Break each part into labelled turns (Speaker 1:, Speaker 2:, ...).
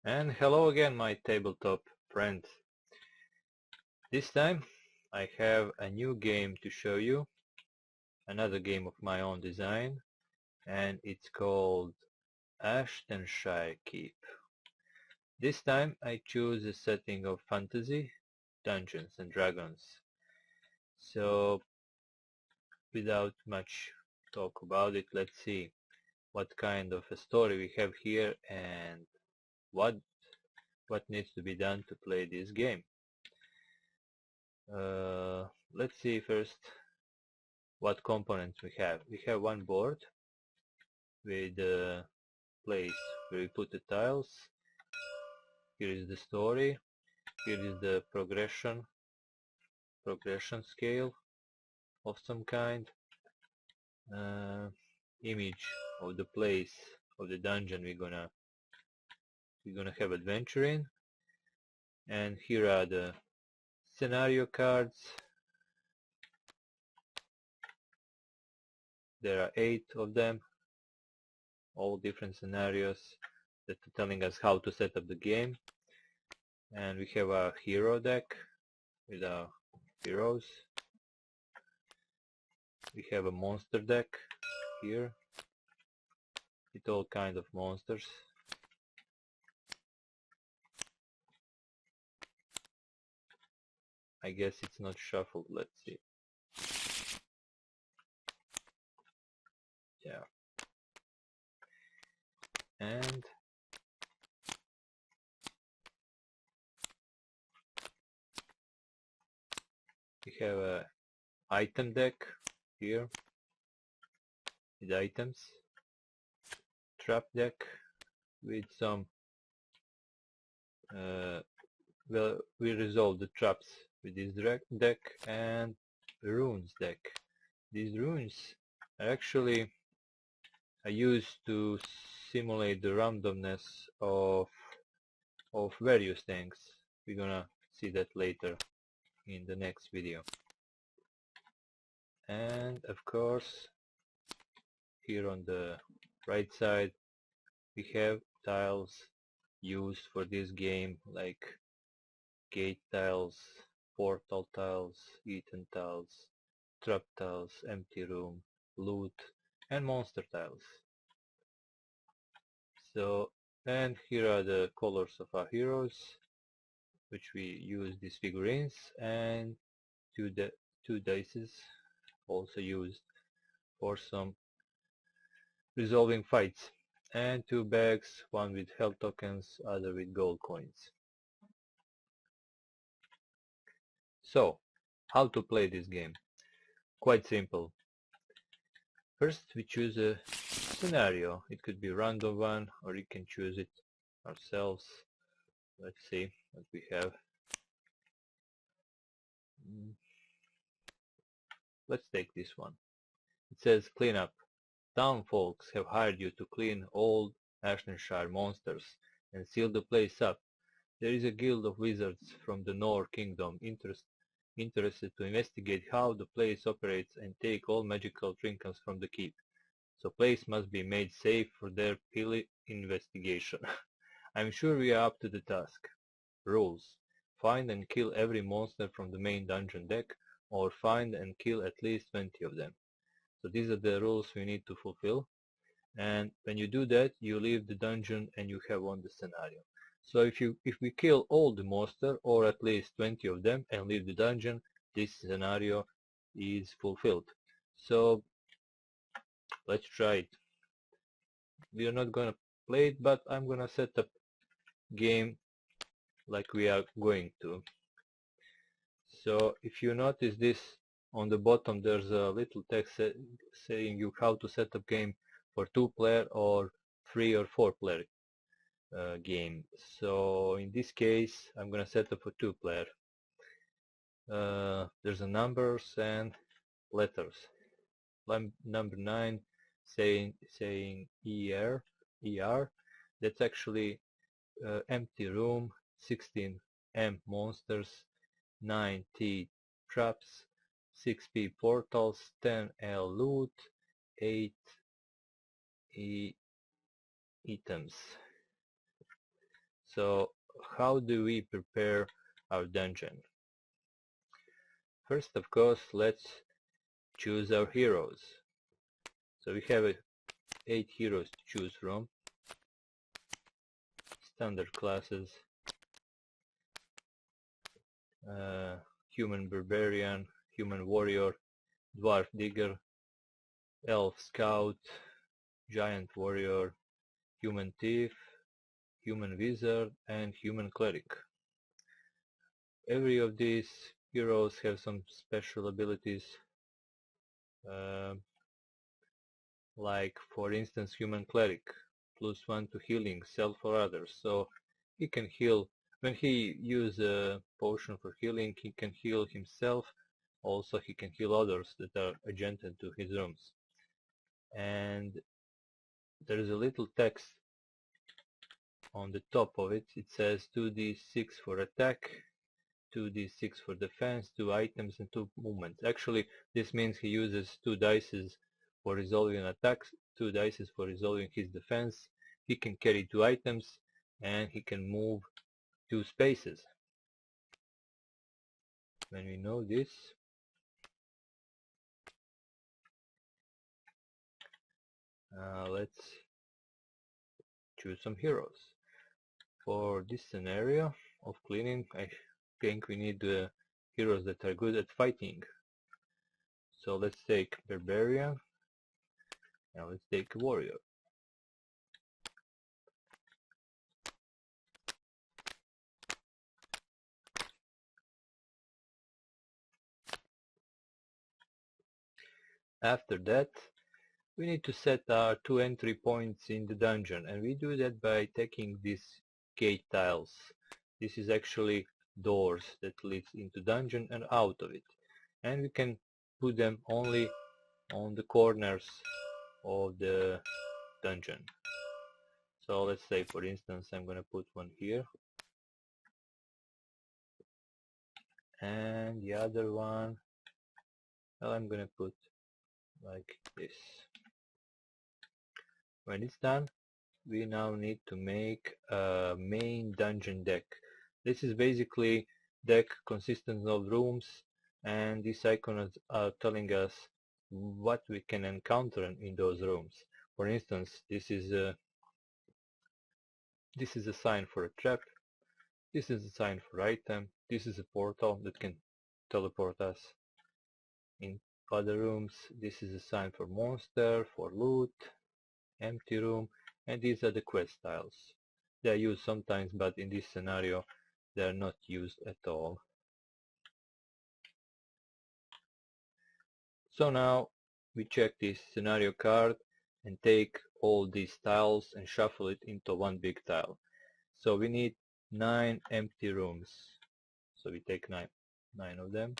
Speaker 1: And hello again, my tabletop friends. This time I have a new game to show you, another game of my own design, and it's called Ashtanshire Keep. This time I choose a setting of fantasy, Dungeons and Dragons. So without much talk about it, let's see what kind of a story we have here and what needs to be done to play this game. Let's see first what components we have. We have one board with a place where we put the tiles. Here is the story. Here is the progression scale of some kind. Image of the place of the dungeon we're gonna have adventure in. And here are the scenario cards. There are 8 of them, all different scenarios that are telling us how to set up the game. And we have a hero deck with our heroes. We have a monster deck here with all kind of monsters. I guess it's not shuffled, let's see. Yeah. And we have a item deck here with items. Trap deck with some well, we resolve the traps with this deck, and runes deck. These runes are actually used to simulate the randomness of various things. We're gonna see that later in the next video. And of course, here on the right side we have tiles used for this game, like gate tiles, portal tiles, eaten tiles, trap tiles, empty room, loot, and monster tiles. So, and here are the colors of our heroes, which we use these figurines, and two dices also used for some resolving fights, and 2 bags, one with health tokens, other with gold coins. So, how to play this game? Quite simple. First we choose a scenario. It could be a random one, or you can choose it ourselves. Let's see what we have. Let's take this one. It says clean up. Town folks have hired you to clean old Ashtanshire monsters and seal the place up. There is a guild of wizards from the Nor Kingdom interested to investigate how the place operates and take all magical trinkets from the keep. So place must be made safe for their pily investigation. I'm sure we are up to the task. Rules. Find and kill every monster from the main dungeon deck, or find and kill at least 20 of them. So these are the rules we need to fulfill. And when you do that, you leave the dungeon and you have won the scenario. So if we kill all the monster, or at least 20 of them, and leave the dungeon, this scenario is fulfilled. So let's try it. We are not gonna play it, but I'm gonna set up game like we are going to. So if you notice this, on the bottom there's a little text saying you how to set up game for 2-player or 3 or 4-player game. So in this case I'm gonna set up for 2-player. There's a numbers and letters. Number 9 saying ER, that's actually empty room, 16M monsters, 9T traps, 6P portals, 10L loot, 8E items. So how do we prepare our dungeon? First, of course, let's choose our heroes. So we have 8 heroes to choose from. Standard classes. Human barbarian, human warrior, dwarf digger, elf scout, giant warrior, human thief, human wizard, and human cleric. Every of these heroes have some special abilities, uh, like for instance human cleric, +1 to healing, self or others. So he can heal, when he uses a potion for healing, he can heal himself, also he can heal others that are adjacent to his rooms. And there is a little text on the top of it. It says 2d6 for attack, 2d6 for defense, 2 items and 2 movements. Actually, this means he uses 2 dices for resolving attacks, 2 dices for resolving his defense. He can carry 2 items and he can move 2 spaces. When we know this, let's choose some heroes. For this scenario of cleaning, I think we need heroes that are good at fighting. So let's take barbarian. Now let's take warrior. After that, we need to set our 2 entry points in the dungeon, and we do that by taking these gate tiles. This is actually doors that leads into dungeon and out of it, and we can put them only on the corners of the dungeon. So let's say, for instance, I'm gonna put one here, and the other one, well, I'm gonna put like this. When it's done, we now need to make a main dungeon deck. This is basically deck consisting of rooms, and these icons are telling us what we can encounter in those rooms. For instance, this is a sign for a trap, this is a sign for item, this is a portal that can teleport us in other rooms, this is a sign for monster, for loot, empty room, and these are the quest tiles. They are used sometimes, but in this scenario they are not used at all. So now we check this scenario card and take all these tiles and shuffle it into one big tile. So we need 9 empty rooms. So we take 9 of them.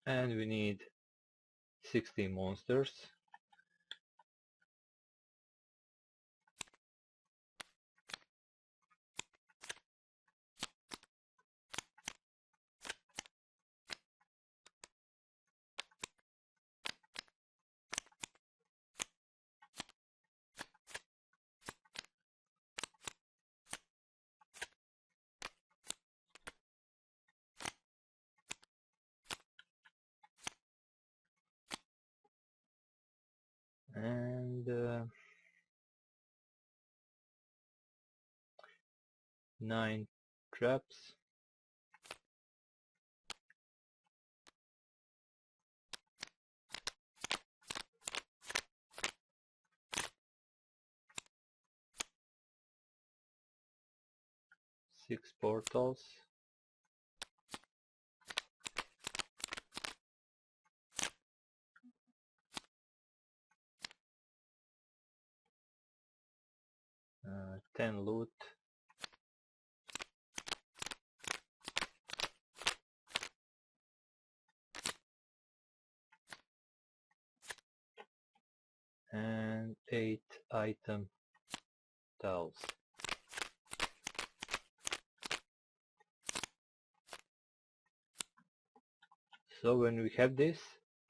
Speaker 1: And we need 16 monsters. And 9 traps. Six portals. Uh, 10 loot. And 8 item tiles. So when we have this,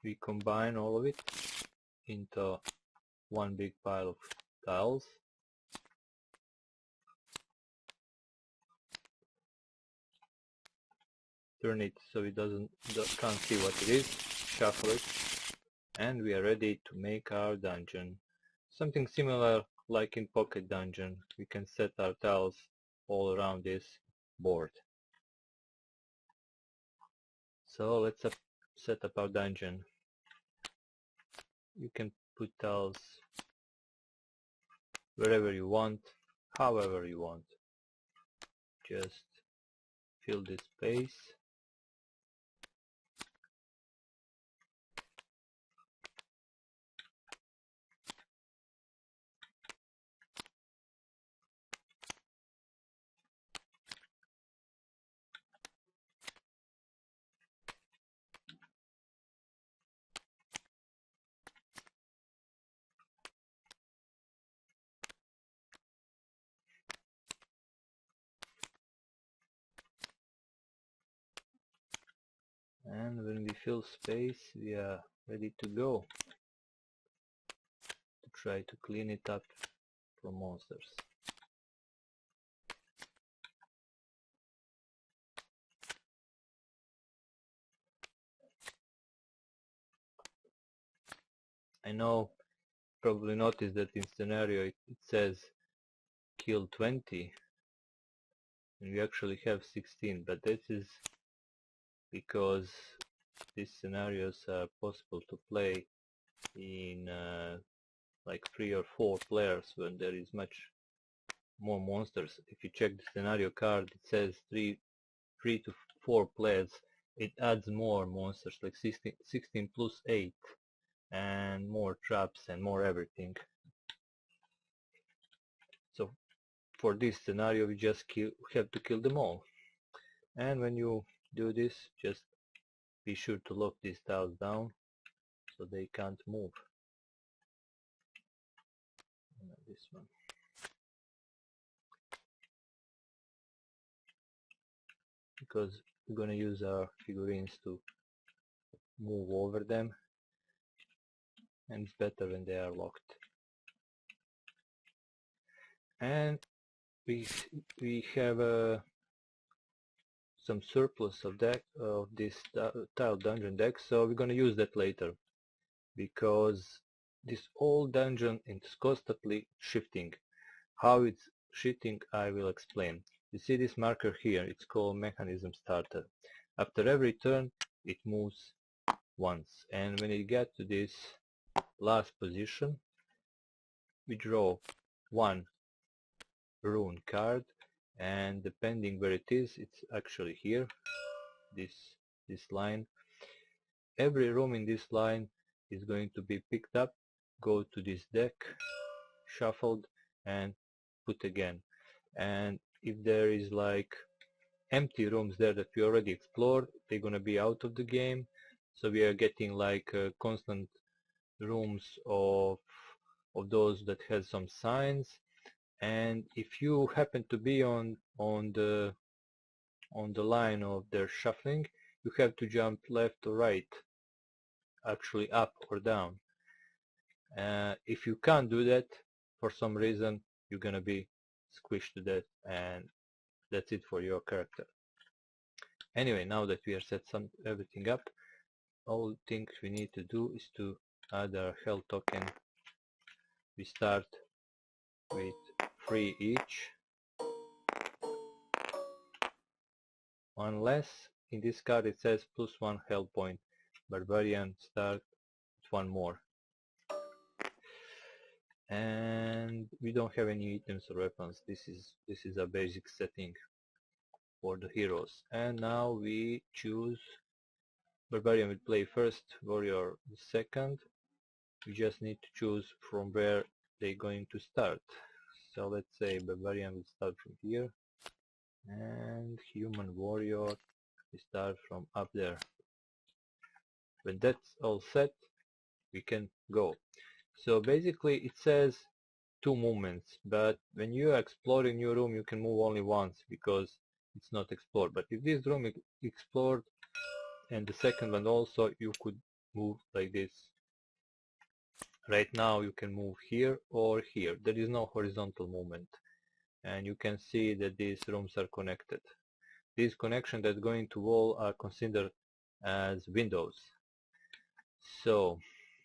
Speaker 1: we combine all of it into one big pile of tiles. Turn it so it can't see what it is, shuffle it, and we are ready to make our dungeon. Something similar like in Pocket Dungeon, we can set our tiles all around this board. So let's set up our dungeon. You can put tiles wherever you want, however you want. Just fill this space. And when we fill space, we are ready to go to try to clean it up from monsters. I know, probably noticed that in scenario it says kill 20 and we actually have 16, but this is because these scenarios are possible to play in like 3 or 4 players when there is much more monsters. If you check the scenario card, it says 3 to 4 players. It adds more monsters, like 16 plus 8, and more traps and more everything. So for this scenario we just have to kill them all. And when you do this, just be sure to lock these tiles down so they can't move. This one. Because we're gonna use our figurines to move over them, and it's better when they are locked. And we have some surplus of this tile dungeon deck, so we're gonna use that later, because this whole dungeon is constantly shifting. How it's shifting I will explain. You see this marker here, it's called mechanism starter. After every turn it moves once, and when it gets to this last position we draw one rune card, and depending where it is, it's actually here, this line. Every room in this line is going to be picked up, go to this deck, shuffled, and put again. And if there is like empty rooms there that we already explored, they're gonna be out of the game. So we are getting like constant rooms of those that has some signs. And if you happen to be on the line of their shuffling, you have to jump left or right, actually up or down. If you can't do that for some reason, you're gonna be squished to death, and that's it for your character. Anyway, now that we have set everything up, all things we need to do is to add our health token. We start with 3 each, one less. In this card it says +1 health point. Barbarian start with 1 more. And we don't have any items or weapons. This is a basic setting for the heroes. And now we choose Barbarian will play first, Warrior second. We just need to choose from where they're going to start. So let's say Barbarian will start from here, and Human Warrior will start from up there. When that's all set, we can go. So basically it says 2 movements, but when you explore a new room you can move only once because it's not explored. But if this room is explored, and the second one also you could move like this. Right now you can move here or here. There is no horizontal movement, and you can see that these rooms are connected. These connections that go into wall are considered as windows. So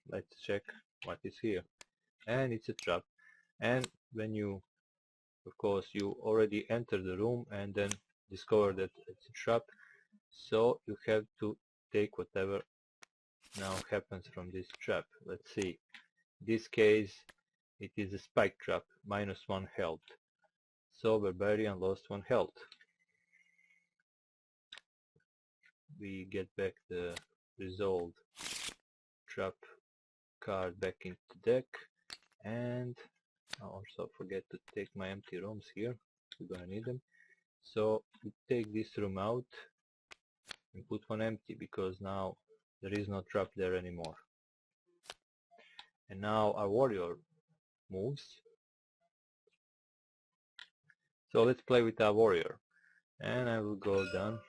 Speaker 1: let's check what is here, and it's a trap. And when you, of course, you already enter the room and then discover that it's a trap, so you have to take whatever now happens from this trap. Let's see. In this case it is a spike trap, -1 health. So Barbarian lost 1 health. We get back the resolved trap card back into the deck, and I also forget to take my empty rooms here. We're gonna need them. So we take this room out and put one empty, because now there is no trap there anymore. And now our warrior moves. So let's play with our warrior, and I will go down,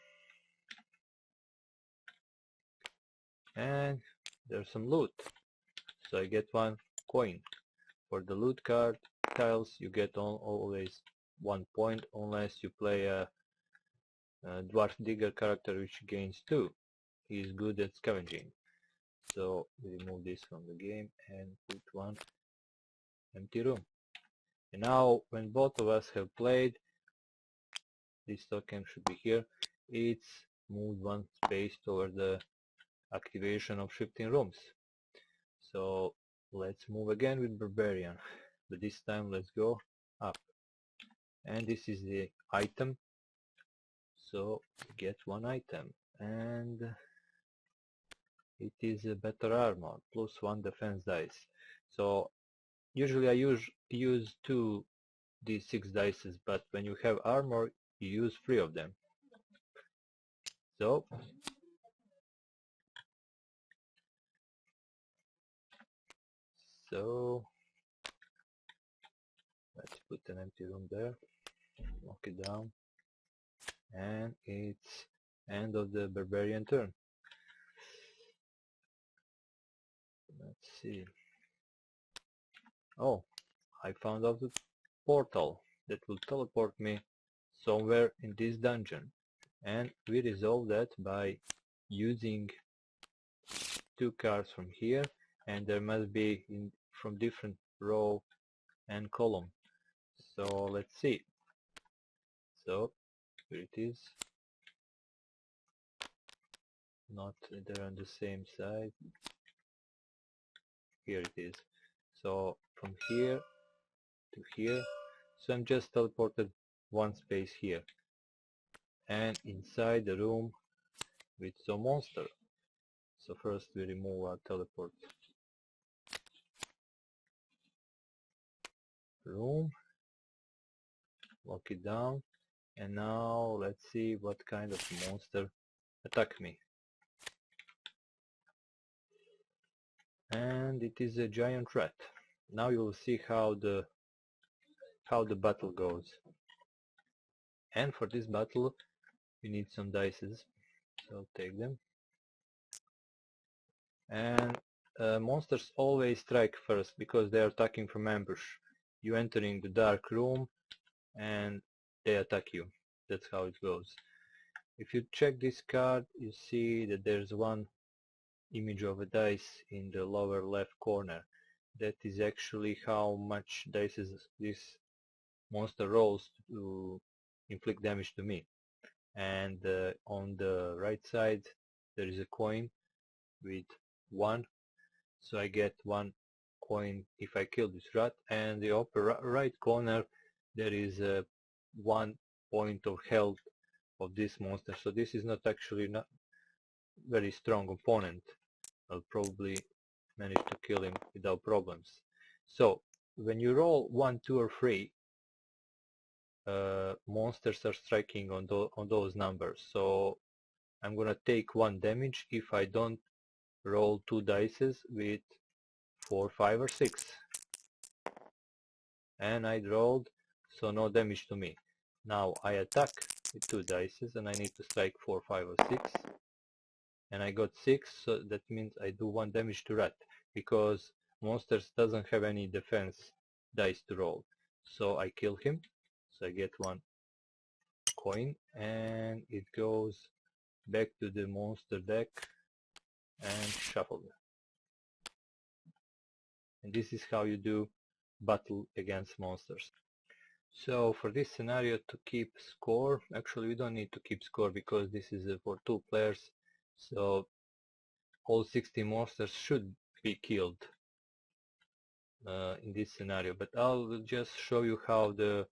Speaker 1: and there's some loot. So I get 1 coin. For the loot card tiles you get always 1 point, unless you play a dwarf digger character, which gains 2. He is good at scavenging. So we remove this from the game and put 1 empty room. And now when both of us have played, this token should be here. It's moved 1 space toward the activation of shifting rooms. So let's move again with Barbarian, but this time let's go up. And this is the item, so we get 1 item, and it is a better armor, +1 defense dice. So usually I use 2 d6 dices, but when you have armor you use 3 of them. So let's put an empty room there, lock it down, and it's end of the Barbarian turn. Let's see. Oh, I found out the portal that will teleport me somewhere in this dungeon, and we resolve that by using 2 cards from here, and there must be from different row and column. So let's see. So here it is, not they're on the same side. Here it is. So from here to here, so I'm just teleported 1 space here, and inside the room with some monster. So first we remove our teleport room, lock it down, and now let's see what kind of monster attack me. And it is a giant rat. Now you will see how the battle goes. And for this battle we need some dices, so take them. And monsters always strike first because they are attacking from ambush. You entering the dark room and they attack you. That's how it goes. If you check this card, you see that there's 1 image of a dice in the lower left corner. That is actually how much dice this monster rolls to inflict damage to me. And on the right side there is a coin with 1, so I get 1 coin if I kill this rat, and the upper right corner there is 1 point of health of this monster. So this is not actually not very strong opponent. I'll probably manage to kill him without problems. So when you roll 1, 2 or 3, monsters are striking on those numbers. So I'm gonna take 1 damage if I don't roll 2 dices with 4, 5 or 6. And I rolled, so no damage to me. Now I attack with 2 dices and I need to strike 4, 5 or 6. and I got 6, so that means I do 1 damage to rat, because monsters doesn't have any defense dice to roll. So I kill him, so I get 1 coin, and it goes back to the monster deck and shuffle. And this is how you do battle against monsters. So for this scenario, to keep score, actually we don't need to keep score because this is for 2 players, so all 60 monsters should be killed in this scenario. But I'll just show you how the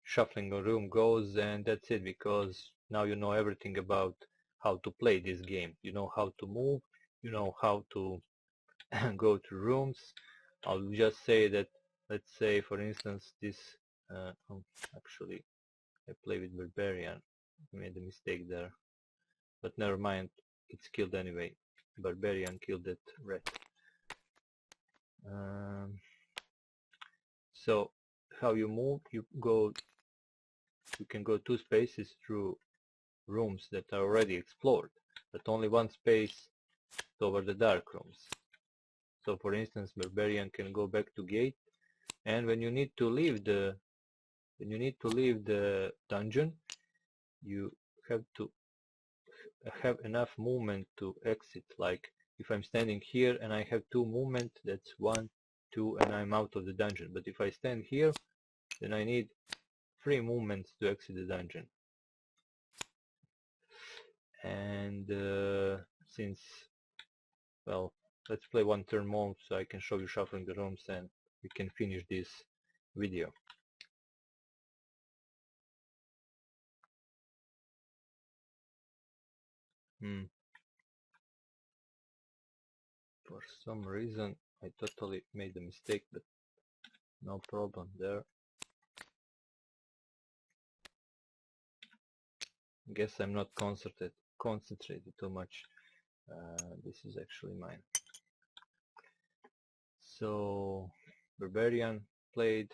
Speaker 1: shuffling a room goes, and that's it, because now you know everything about how to play this game. You know how to move, you know how to go to rooms. I'll just say that, let's say for instance this, actually I play with Barbarian, I made a mistake there, but never mind, it's killed anyway. Barbarian killed that rat. So how you move, you can go 2 spaces through rooms that are already explored, but only 1 space toward the dark rooms. So for instance, Barbarian can go back to gate, and when you need to leave the dungeon, you have to have enough movement to exit. Like if I'm standing here and I have 2 movement, that's 1, 2, and I'm out of the dungeon. But if I stand here, then I need 3 movements to exit the dungeon. And since, well, let's play 1 turn more so I can show you shuffling the rooms and we can finish this video. For some reason I totally made a mistake, but no problem there. Guess I'm not concentrated too much. This is actually mine. So Barbarian played,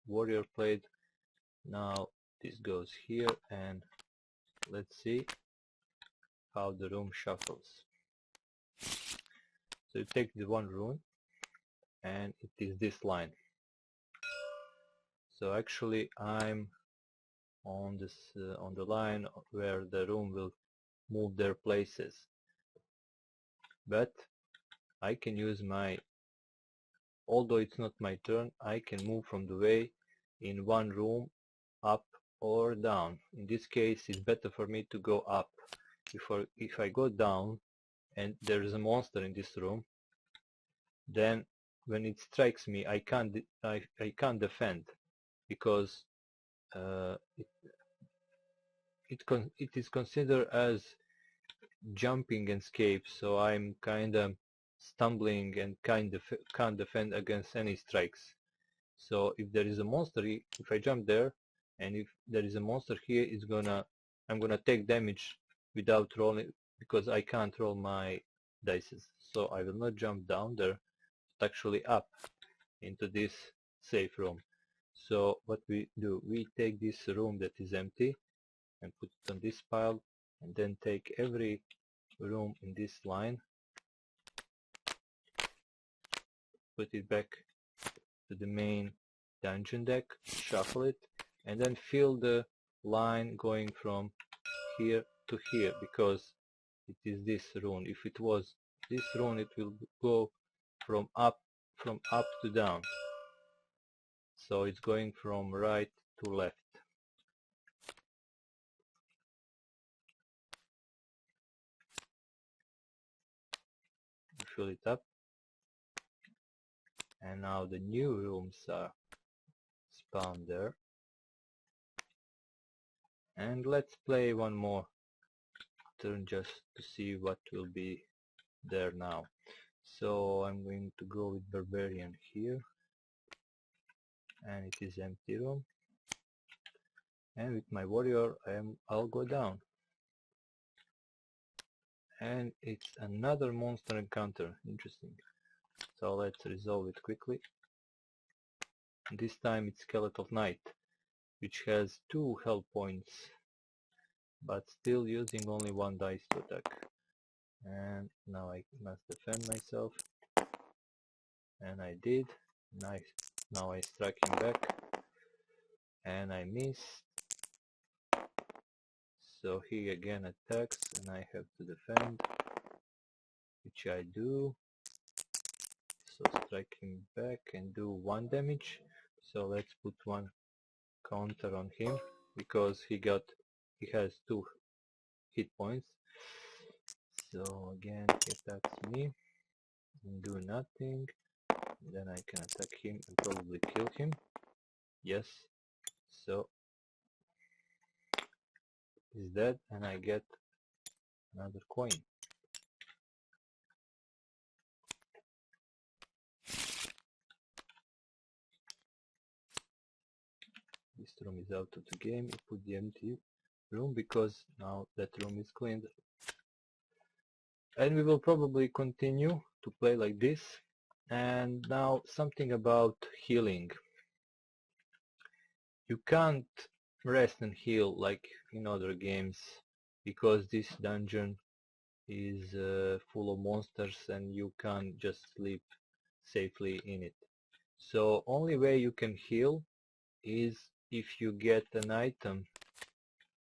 Speaker 1: Warrior played. Now this goes here, and let's see how the room shuffles. So you take the 1 rune, and it is this line. So actually I'm on this on the line where the room will move their places, but I can use my, although it's not my turn, I can move from the way in 1 room up or down. In this case it's better for me to go up. If I go down and there is a monster in this room, then when it strikes me I can't defend, because it is considered as jumping and escape, so I'm kinda stumbling and can't defend against any strikes. So if there is a monster, if I jump there and if there is a monster here, I'm gonna take damage without rolling, because I can't roll my dice. So I will not jump down there, but actually up into this safe room. So what we do, we take this room that is empty and put it on this pile, and then take every room in this line, put it back to the main dungeon deck, shuffle it, and then fill the line going from here to here, because it is this rune. If it was this rune, it will go from up to down. So it's going from right to left. Fill it up, and now the new rooms are spawned there. And let's play 1 more turn just to see what will be there now. So I'm going to go with Barbarian here, and it is empty room, and with my Warrior I'll go down, and it's another monster encounter. Interesting. So let's resolve it quickly. This time it's Skeleton Knight, which has 2 health points, but still using only 1 dice to attack. and now I must defend myself, and I did. Nice. Now I strike him back, and I missed. So he again attacks, and I have to defend, which I do. So strike him back and do 1 damage. So let's put 1 counter on him, because he has 2 hit points. So again he attacks me and do nothing. Then I can attack him and probably kill him. Yes. So he's dead, and I get another coin. This room is out of the game. You put the empty room because now that room is cleaned. And we will probably continue to play like this. And now something about healing. You can't rest and heal like in other games, because this dungeon is full of monsters and you can't just sleep safely in it. So only way you can heal is if you get an item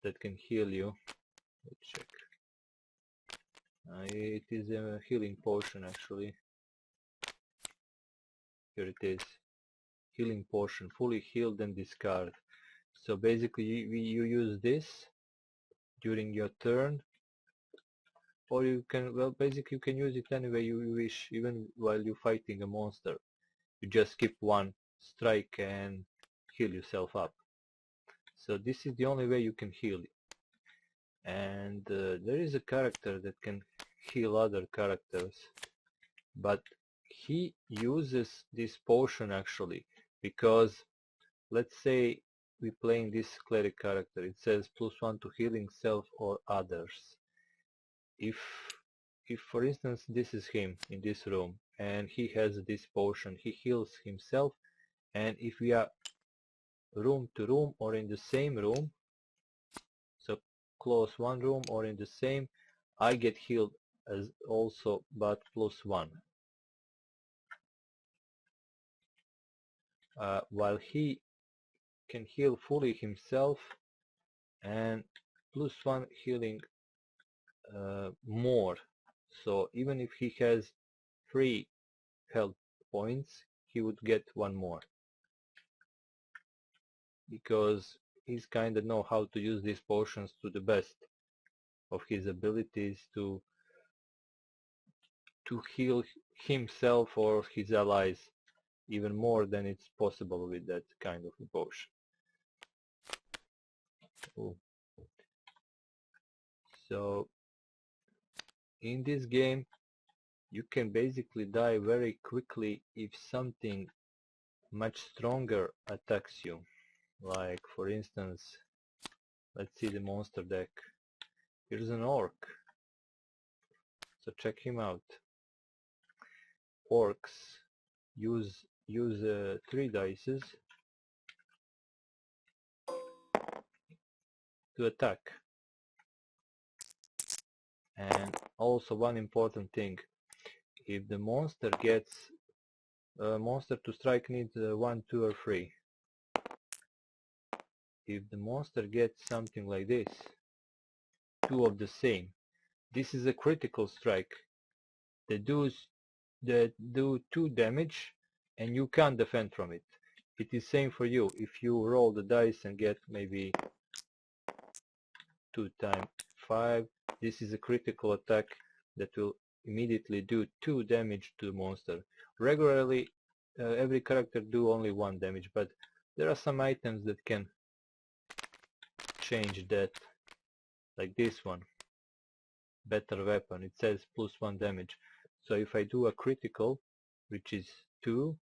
Speaker 1: that can heal you. Let's check. It is a healing potion actually. Here it is. Healing potion, fully healed and discard. So basically you use this during your turn, or you can, well, basically you can use it any way you wish, even while you're fighting a monster. You just skip 1 strike and heal yourself up. So this is the only way you can heal. And there is a character that can heal other characters, but he uses this potion actually, because let's say we're playing this cleric character. It says +1 to healing self or others. If for instance this is him in this room and he has this potion, he heals himself, and if we are room to room or in the same room, so close one room or in the same, I get healed as also, but +1. While he can heal fully himself and +1 healing more. So even if he has 3 health points, he would get 1 more, because he's kinda know how to use these potions to the best of his abilities to heal himself or his allies even more than it's possible with that kind of potion. Ooh. So in this game you can basically die very quickly if something much stronger attacks you. Like for instance, let's see the monster deck. Here's an orc. So check him out. Orcs use 3 dices to attack. And also one important thing, if the monster gets monster to strike needs 1, 2 or 3. If the monster gets something like this, 2 of the same, this is a critical strike that do 2 damage and you can't defend from it. It is same for you. If you roll the dice and get maybe 2 times 5, this is a critical attack that will immediately do 2 damage to the monster. Regularly every character do only 1 damage, but there are some items that can change that, like this one, better weapon. It says +1 damage. So if I do a critical, which is 2,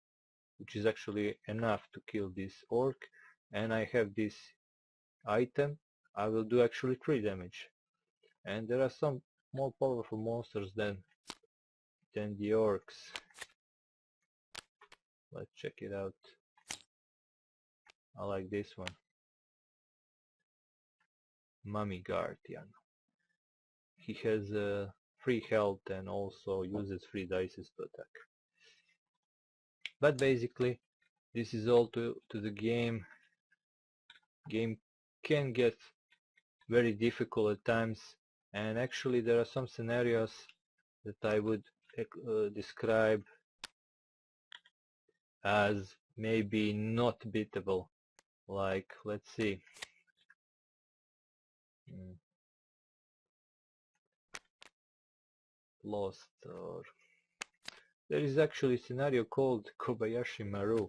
Speaker 1: which is actually enough to kill this orc, and I have this item, I will do actually 3 damage. And there are some more powerful monsters than the orcs. Let's check it out. I like this one. Mummy Guardian. He has free health and also uses free dices to attack. But basically this is all to the game. Game can get very difficult at times, and actually there are some scenarios that I would describe as maybe not beatable. Like, let's see. Lost, or there is actually a scenario called Kobayashi Maru,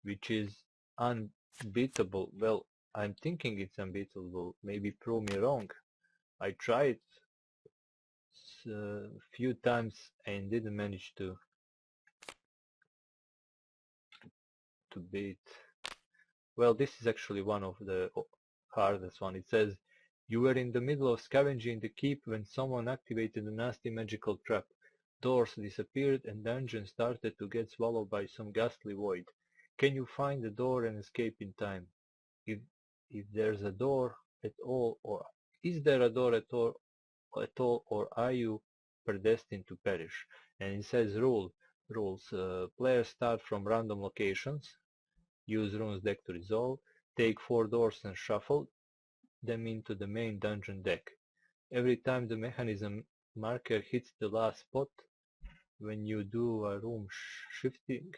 Speaker 1: which is unbeatable. Well, I'm thinking it's unbeatable. Maybe prove me wrong. I tried a few times and didn't manage to beat. Well, this is actually one of the hardest one. It says, you were in the middle of scavenging the keep when someone activated a nasty magical trap. Doors disappeared and dungeon started to get swallowed by some ghastly void. Can you find the door and escape in time? If there's a door at all, or is there a door at all, or are you predestined to perish? And it says rules. Players start from random locations. Use runes deck to resolve. Take 4 doors and shuffle them into the main dungeon deck. Every time the mechanism marker hits the last spot, when you do a room shifting,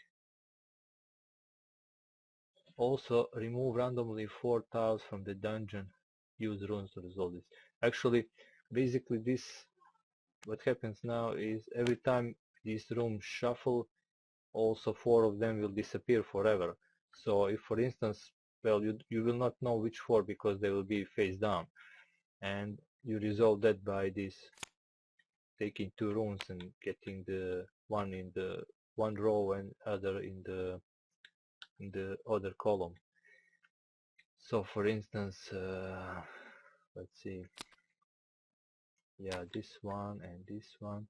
Speaker 1: also remove randomly 4 tiles from the dungeon. Use runes to resolve this. Actually, basically this, what happens now is every time these rooms shuffle, also 4 of them will disappear forever. So if, for instance, well, you will not know which 4 because they will be face down, and you resolve that by this taking 2 runes and getting the one in the one row and other in the other column. So for instance, let's see, yeah, this one and this one,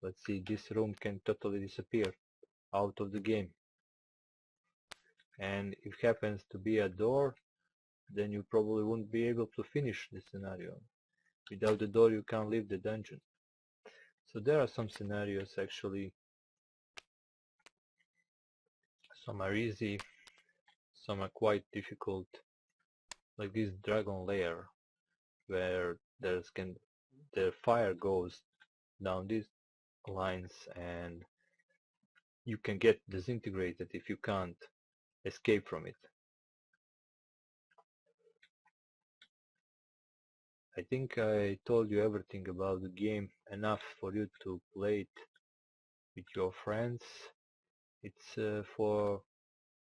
Speaker 1: let's see, this room can totally disappear out of the game, and if it happens to be a door, then you probably won't be able to finish the scenario. Without the door you can't leave the dungeon. So there are some scenarios actually. Some are easy, some are quite difficult, like this dragon lair, where the fire goes down these lines and you can get disintegrated if you can't escape from it. I think I told you everything about the game, enough for you to play it with your friends. It's for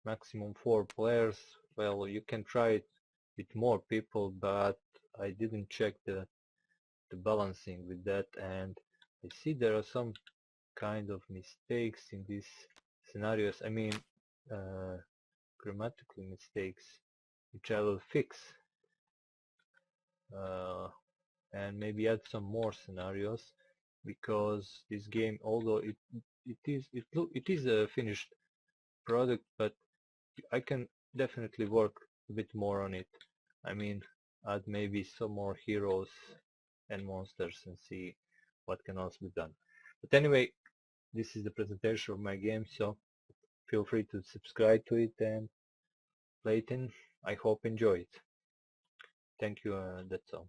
Speaker 1: maximum 4 players. Well, you can try it with more people, but I didn't check the balancing with that, and I see there are some kind of mistakes in these scenarios. I mean, grammatical mistakes, which I will fix, and maybe add some more scenarios, because this game, although it is a finished product, but I can definitely work a bit more on it. I mean, add maybe some more heroes and monsters and see what can also be done. But anyway, this is the presentation of my game, so feel free to subscribe to it and play it in. I hope enjoy it. Thank you, that's all.